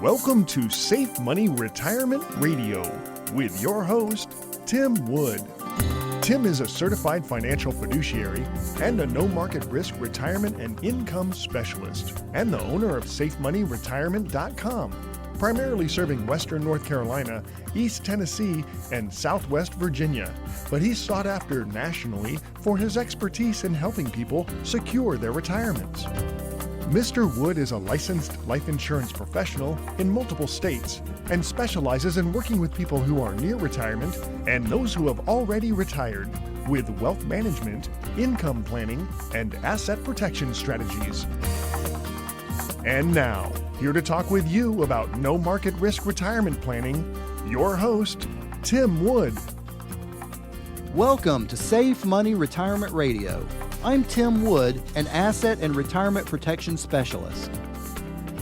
Welcome to Safe Money Retirement Radio with your host, Tim Wood. Tim is a certified financial fiduciary and a no-market risk retirement and income specialist, and the owner of SafeMoneyRetirement.com, primarily serving Western North Carolina, East Tennessee, and Southwest Virginia. But he's sought after nationally for his expertise in helping people secure their retirements. Mr. Wood is a licensed life insurance professional in multiple states and specializes in working with people who are near retirement and those who have already retired with wealth management, income planning, and asset protection strategies. And now, here to talk with you about no market risk retirement planning, your host, Tim Wood. Welcome to Safe Money Retirement Radio. I'm Tim Wood, an asset and retirement protection specialist.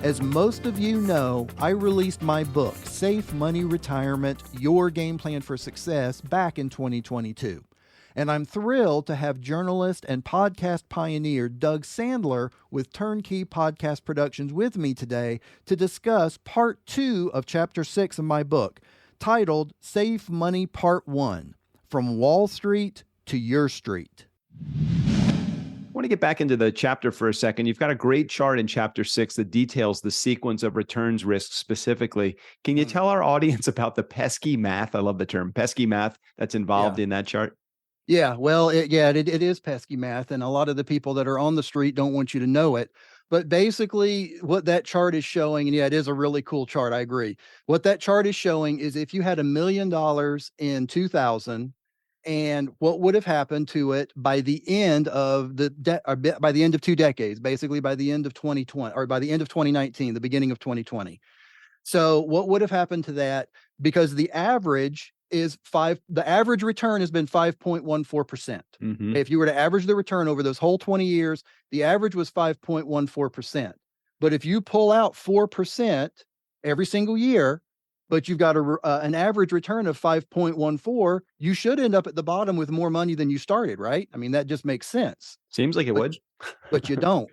As most of you know, I released my book, Safe Money Retirement, Your Game Plan for Success, back in 2022. And I'm thrilled to have journalist and podcast pioneer Doug Sandler with Turnkey Podcast Productions with me today to discuss part 2 of chapter 6 of my book, titled Safe Money Part 1, From Wall Street to Your Street. I want to get back into the chapter for a second. You've got a great chart in chapter 6 that details the sequence of returns risk specifically. Can you tell our audience about the pesky math? I love the term pesky math that's involved in that chart. Yeah, well, it is pesky math, and a lot of the people that are on the street don't want you to know it. But basically, what that chart is showing, and yeah, it is a really cool chart, I agree. What that chart is showing is if you had $1 million in 2000, and what would have happened to it by the end of by the end of 2 decades, basically by the end of 2020 or by the end of 2019, the beginning of 2020. So what would have happened to that? Because the average is the average return has been 5.14%. If you were to average the return over those whole 20 years, the average was 5.14%. But if you pull out 4% every single year, but you've got an average return of 5.14, you should end up at the bottom with more money than you started, right? I mean, that just makes sense. Seems like it would. But you don't.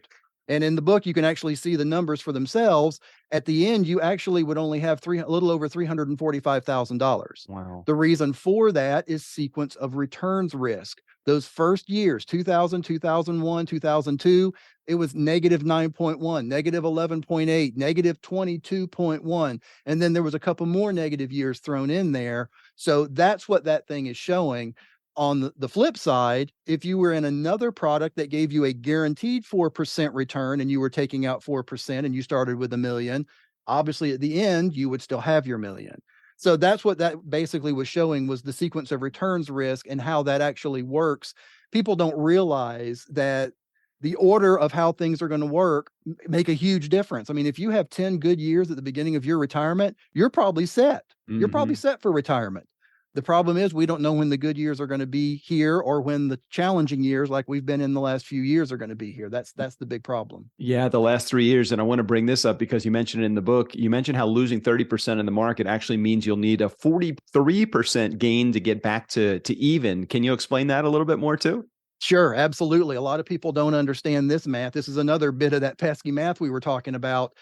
And in the book, you can actually see the numbers for themselves. At the end, you actually would only have a little over $345,000. Wow. The reason for that is sequence of returns risk. Those first years, 2000, 2001, 2002, it was negative 9.1, negative 11.8, negative 22.1. And then there was a couple more negative years thrown in there. So that's what that thing is showing. On the flip side, if you were in another product that gave you a guaranteed 4% return and you were taking out 4% and you started with $1 million, obviously at the end, you would still have your $1 million. So that's what that basically was showing, was the sequence of returns risk and how that actually works. People don't realize that the order of how things are going to work make a huge difference. I mean, if you have 10 good years at the beginning of your retirement, you're probably set. You're probably set for retirement. The problem is we don't know when the good years are going to be here or when the challenging years like we've been in the last few years are going to be here. That's the big problem. Yeah, the last 3 years. And I want to bring this up because you mentioned it in the book. You mentioned how losing 30% in the market actually means you'll need a 43% gain to get back to even. Can you explain that a little bit more too? Sure, absolutely. A lot of people don't understand this math. This is another bit of that pesky math we were talking about.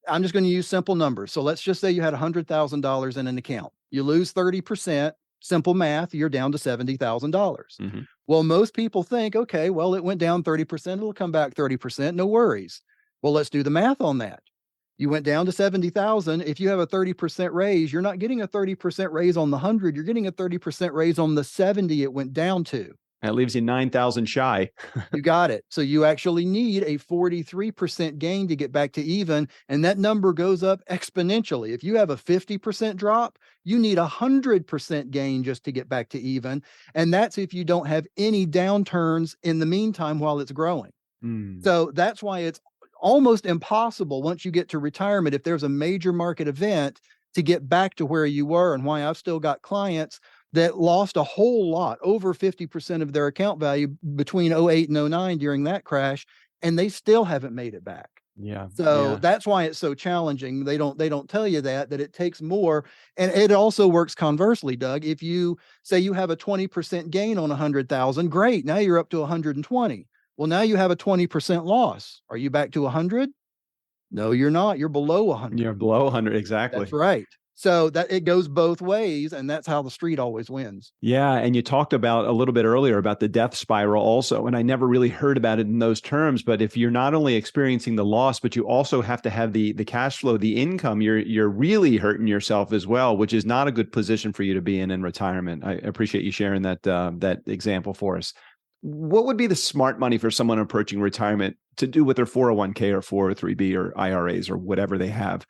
I'm just going to use simple numbers. So let's just say you had $100,000 in an account. You lose 30%. Simple math, you're down to $70,000. Well, most people think, okay, well, it went down 30%. It'll come back 30%. No worries. Well, let's do the math on that. You went down to 70,000. If you have a 30% raise, you're not getting a 30% raise on the 100. You're getting a 30% raise on the 70 it went down to. That leaves you 9,000 shy. You got it. So you actually need a 43% gain to get back to even. And that number goes up exponentially. If you have a 50% drop, you need 100% gain just to get back to even. And that's if you don't have any downturns in the meantime while it's growing. So that's why it's almost impossible once you get to retirement, if there's a major market event, to get back to where you were, and why I've still got clients that lost a whole lot, over 50% of their account value between 08 and 09 during that crash, and they still haven't made it back. Yeah. So that's why it's so challenging. They don't tell you that it takes more. And it also works conversely, Doug. If you say you have a 20% gain on 100,000, great. Now you're up to 120. Well, now you have a 20% loss. Are you back to 100? No, you're not. You're below 100. You're below 100. Exactly. That's right. So that it goes both ways, and that's how the street always wins. Yeah. And you talked about a little bit earlier about the death spiral also. And I never really heard about it in those terms. But if you're not only experiencing the loss, but you also have to have the cash flow, the income, you're really hurting yourself as well, which is not a good position for you to be in retirement. I appreciate you sharing that example for us. What would be the smart money for someone approaching retirement to do with their 401k or 403b or IRAs or whatever they have?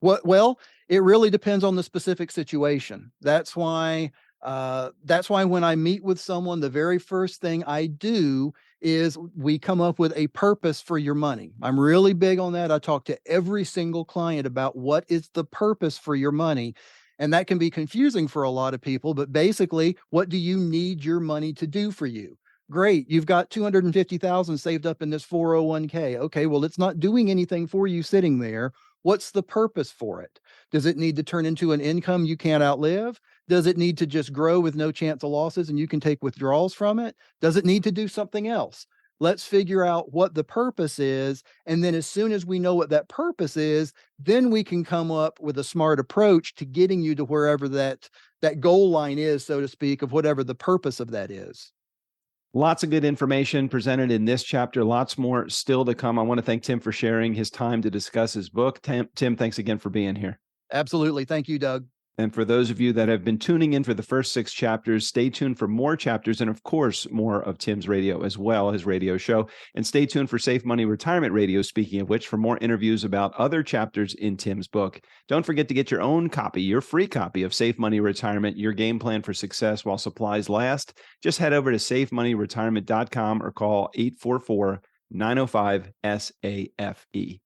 Well, it really depends on the specific situation. That's why when I meet with someone, the very first thing I do is we come up with a purpose for your money. I'm really big on that. I talk to every single client about what is the purpose for your money. And that can be confusing for a lot of people, but basically, what do you need your money to do for you? Great. You've got 250,000 saved up in this 401k. Okay, well, it's not doing anything for you sitting there. What's the purpose for it? Does it need to turn into an income you can't outlive? Does it need to just grow with no chance of losses and you can take withdrawals from it? Does it need to do something else? Let's figure out what the purpose is. And then as soon as we know what that purpose is, then we can come up with a smart approach to getting you to wherever that goal line is, so to speak, of whatever the purpose of that is. Lots of good information presented in this chapter. Lots more still to come. I want to thank Tim for sharing his time to discuss his book. Tim, thanks again for being here. Absolutely. Thank you, Doug. And for those of you that have been tuning in for the first 6 chapters, stay tuned for more chapters and, of course, more of Tim's radio as well, his radio show. And stay tuned for Safe Money Retirement Radio, speaking of which, for more interviews about other chapters in Tim's book. Don't forget to get your own copy, your free copy of Safe Money Retirement, Your Game Plan for Success While Supplies Last. Just head over to safemoneyretirement.com or call 844-905-SAFE.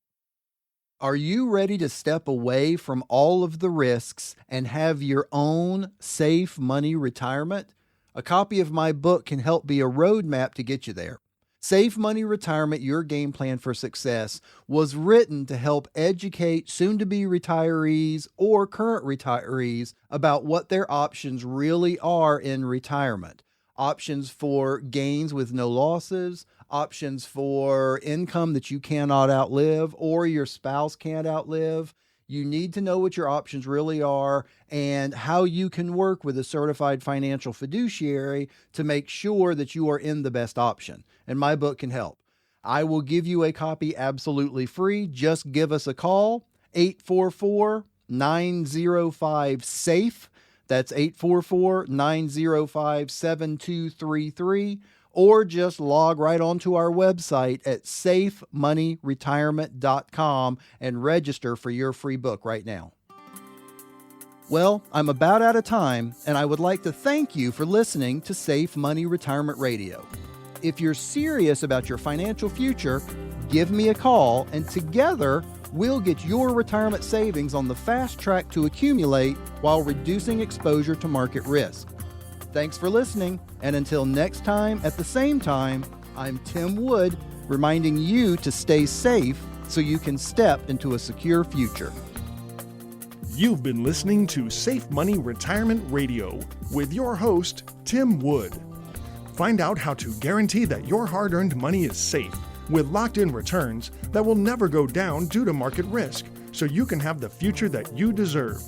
Are you ready to step away from all of the risks and have your own safe money retirement? A copy of my book can help be a roadmap to get you there. Safe Money Retirement, Your Game Plan for Success was written to help educate soon-to-be retirees or current retirees about what their options really are in retirement. Options for gains with no losses, options for income that you cannot outlive or your spouse can't outlive. You need to know what your options really are and how you can work with a certified financial fiduciary to make sure that you are in the best option. And my book can help. I will give you a copy absolutely free. Just give us a call, 844-905-SAFE. That's 844-905-7233. Or just log right onto our website at safemoneyretirement.com and register for your free book right now. Well, I'm about out of time, and I would like to thank you for listening to Safe Money Retirement Radio. If you're serious about your financial future, give me a call, and together we'll get your retirement savings on the fast track to accumulate while reducing exposure to market risk. Thanks for listening, and until next time at the same time, I'm Tim Wood, reminding you to stay safe so you can step into a secure future. You've been listening to Safe Money Retirement Radio with your host, Tim Wood. Find out how to guarantee that your hard-earned money is safe with locked-in returns that will never go down due to market risk, so you can have the future that you deserve.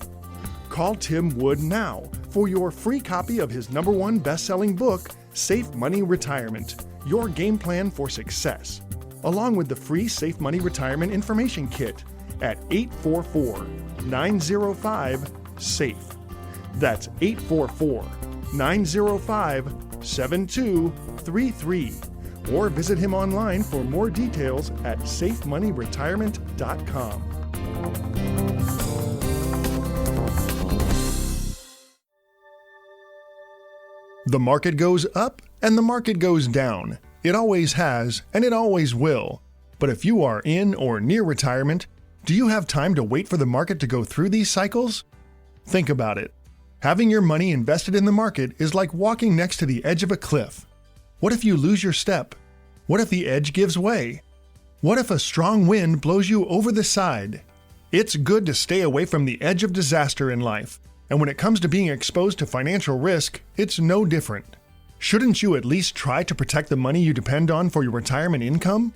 Call Tim Wood now for your free copy of his #1 best-selling book, Safe Money Retirement, Your Game Plan for Success, along with the free Safe Money Retirement Information Kit at 844-905-SAFE. That's 844-905-7233. Or visit him online for more details at safemoneyretirement.com. The market goes up and the market goes down. It always has and it always will. But if you are in or near retirement, do you have time to wait for the market to go through these cycles? Think about it. Having your money invested in the market is like walking next to the edge of a cliff. What if you lose your step? What if the edge gives way? What if a strong wind blows you over the side? It's good to stay away from the edge of disaster in life. And when it comes to being exposed to financial risk, it's no different. Shouldn't you at least try to protect the money you depend on for your retirement income?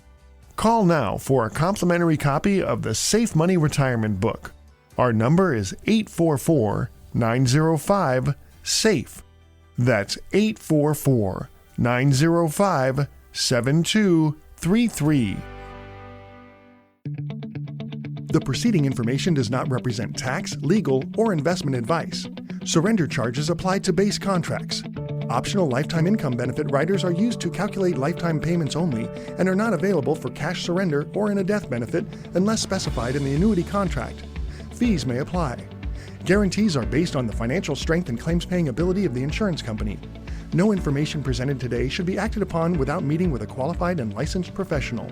Call now for a complimentary copy of the Safe Money Retirement Book. Our number is 844-905-SAFE. That's 844-905-7233. The preceding information does not represent tax, legal, or investment advice. Surrender charges apply to base contracts. Optional lifetime income benefit riders are used to calculate lifetime payments only and are not available for cash surrender or in a death benefit unless specified in the annuity contract. Fees may apply. Guarantees are based on the financial strength and claims-paying ability of the insurance company. No information presented today should be acted upon without meeting with a qualified and licensed professional.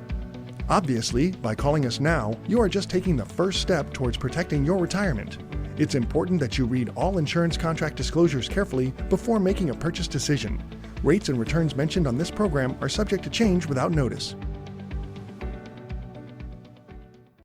Obviously, by calling us now, you are just taking the first step towards protecting your retirement. It's important that you read all insurance contract disclosures carefully before making a purchase decision. Rates and returns mentioned on this program are subject to change without notice.